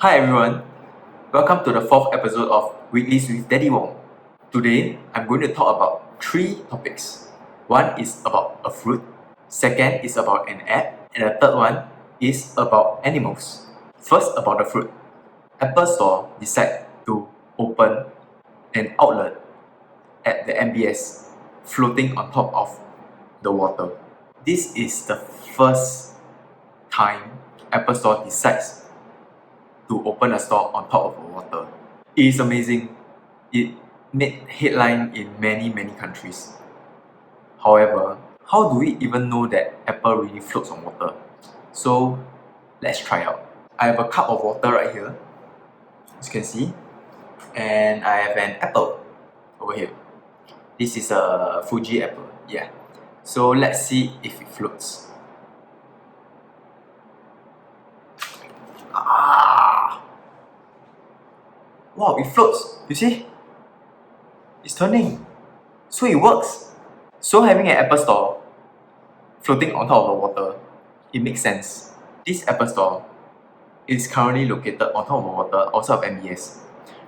Hi everyone, welcome to the fourth episode of Weeklies with Daddy Wong. Today, I'm going to talk about three topics. One is about a fruit, second is about an app, and the third one is about animals. First, about the fruit. Apple Store decided to open an outlet at the MBS, floating on top of the water. This is the first time Apple Store decides to open a store on top of the water. It is amazing. It made headline in many countries. However, how do we even know that Apple really floats on water? So let's try out. I have a cup of water right here, as you can see, and I have an apple over here. This is a Fuji apple, yeah. So let's see if it floats. Wow, it floats, you see? It's turning. So it works. So having an Apple Store floating on top of the water, it makes sense. This Apple Store is currently located on top of the water outside of MBS.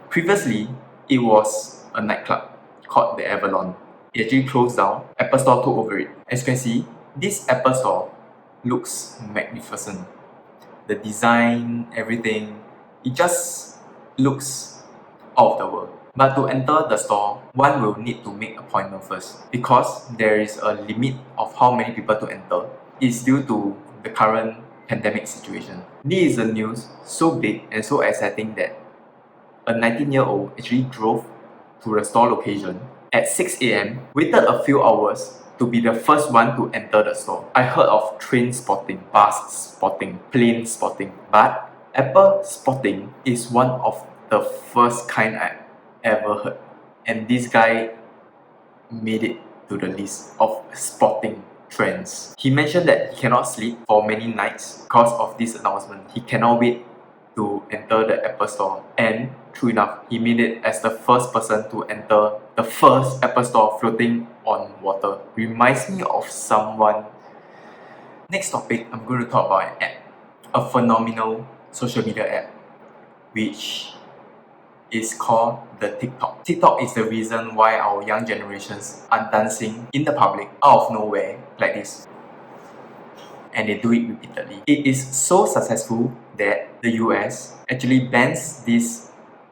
Previously, it was a nightclub called the Avalon. It actually closed down. Apple Store took over it. As you can see, this Apple Store looks magnificent. The design, everything, it just looks out of the world. But to enter the store, one will need to make appointment first because there is a limit of how many people to enter. It's due to the current pandemic situation. This is the news so big and so exciting that a 19-year-old actually drove to the store location at 6 a.m, waited a few hours to be the first one to enter the store. I heard of train spotting, bus spotting, plane spotting, but Apple spotting is one of the first kind I ever heard. And this guy made it to the list of spotting trends. He mentioned that he cannot sleep for many nights because of this announcement. He cannot wait to enter the Apple Store, and true enough, he made it as the first person to enter the first Apple Store floating on water. Reminds me of someone. Next topic, I'm going to talk about an app, a phenomenal social media app, which is called the TikTok. TikTok is the reason why our young generations are dancing in the public out of nowhere like this. And they do it repeatedly. It is so successful that the US actually bans this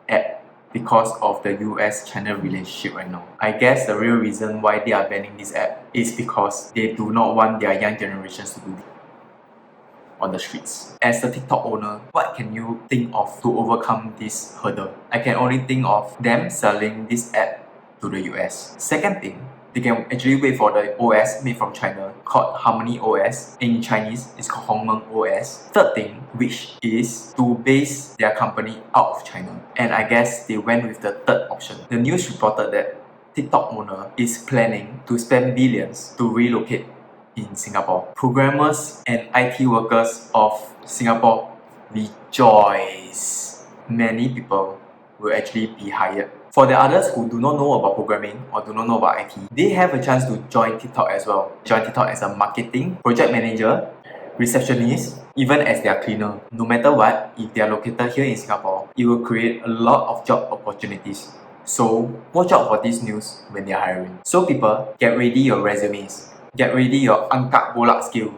app because of the US-China relationship right now. I guess the real reason why they are banning this app is because they do not want their young generations to do it on the streets. As the TikTok owner, what can you think of to overcome this hurdle? I can only think of them selling this app to the US. Second thing, they can actually wait for the OS made from China called Harmony OS. In Chinese, it's called Hongmeng OS. Third thing, which is to base their company out of China. And I guess they went with the third option. The news reported that TikTok owner is planning to spend billions to relocate in Singapore. Programmers and IT workers of Singapore rejoice. Many people will actually be hired. For the others who do not know about programming or do not know about IT, they have a chance to join TikTok as well. Join TikTok as a marketing, project manager, receptionist, even as their cleaner. No matter what, if they are located here in Singapore, it will create a lot of job opportunities. So watch out for this news when they are hiring. So people, get ready your resumes. Get ready your angkat bolak skill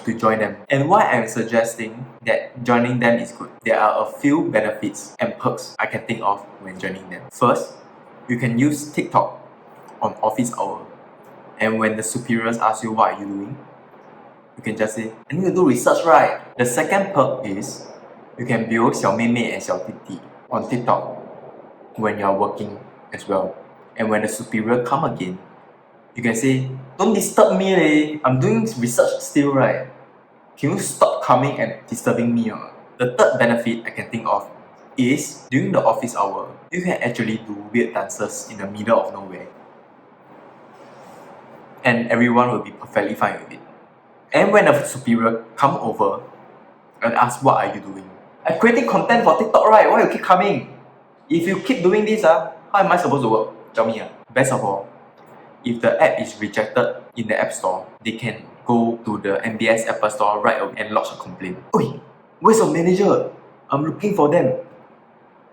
to join them. And why I'm suggesting that joining them is good, there are a few benefits and perks I can think of when joining them. First, you can use TikTok on office hour. And when the superiors ask you what are you doing, you can just say, I need to do research, right? The second perk is you can build 小妹妹 and 小弟弟 on TikTok when you're working as well. And when the superior come again, you can say, don't disturb me leh, I'm doing research still, right? Can you stop coming and disturbing me? The third benefit I can think of is during the office hour, you can actually do weird dances in the middle of nowhere. And everyone will be perfectly fine with it. And when a superior come over and ask, what are you doing? I'm creating content for TikTok, right? Why you keep coming? If you keep doing this, how am I supposed to work? Tell me. Best of all, if the app is rejected in the App Store, they can go to the MBS Apple Store right away and lodge a complaint. Oi, where's your manager? I'm looking for them.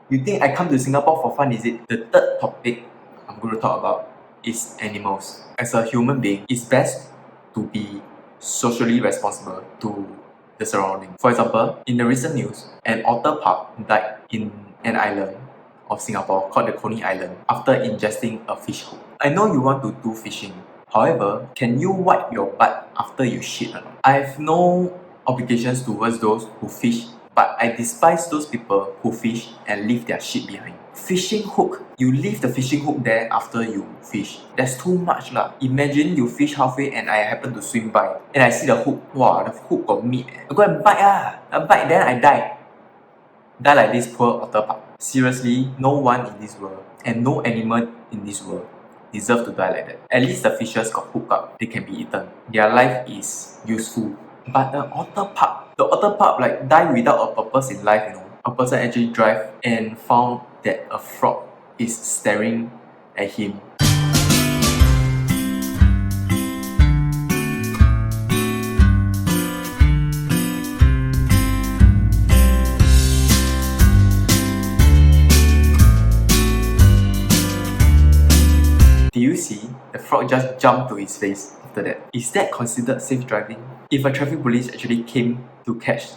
You think I come to Singapore for fun, is it? The third topic I'm going to talk about is animals. As a human being, it's best to be socially responsible to the surrounding. For example, in the recent news, an otter pup died in an island of Singapore called the Coney Island after ingesting a fish hook. I know you want to do fishing. However, can you wipe your butt after you shit or not? I have no obligations towards those who fish, but I despise those people who fish and leave their shit behind. Fishing hook, you leave the fishing hook there after you fish. That's too much lah. Imagine you fish halfway and I happen to swim by and I see the hook. Wow, the hook got meat. I go and bite ah. I bite then I die. Die like this poor otter pup. Seriously, no one in this world and no animal in this world deserve to die like that. At least the fishes got hooked up. They can be eaten. Their life is useful. But the otter pup like die without a purpose in life, you know. A person actually drive and found that a frog is staring at him. Do you see? The frog just jumped to his face after that. Is that considered safe driving? If a traffic police actually came to catch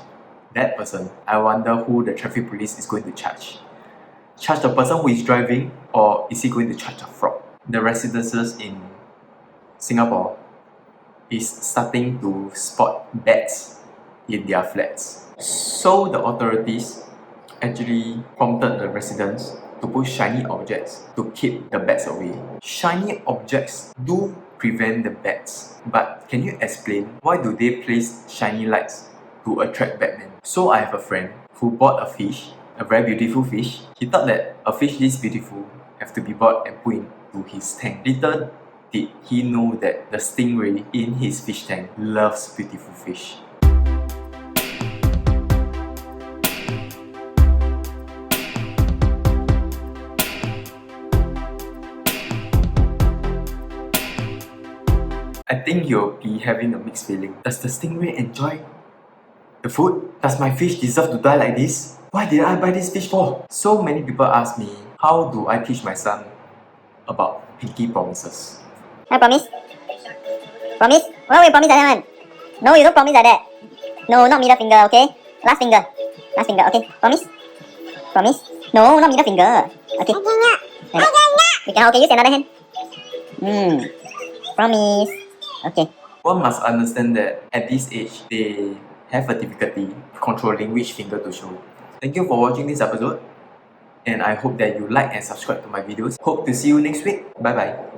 that person, I wonder who the traffic police is going to charge. Charge the person who is driving, or is he going to charge the frog? The residences in Singapore is starting to spot bats in their flats. So the authorities actually prompted the residents to put shiny objects to keep the bats away. Shiny objects do prevent the bats, but can you explain why do they place shiny lights to attract batmen? So I have a friend who bought a fish, a very beautiful fish. He thought that a fish this beautiful have to be bought and put into his tank. Little did he know that the stingray in his fish tank loves beautiful fish. I think you'll be having a mixed feeling. Does the stingray enjoy the food? Does my fish deserve to die like this? Why did I buy this fish for? So many people ask me, how do I teach my son about pinky promises? I promise. Promise? Why will you promise like that one? No, you don't promise like that. No, not middle finger, okay? Last finger. Last finger, okay? Promise? Promise? No, not middle finger. Okay. You can, okay, use another hand. Promise. Okay. One must understand that at this age, they have a difficulty controlling which finger to show. Thank you for watching this episode, and I hope that you like and subscribe to my videos. Hope to see you next week. Bye bye.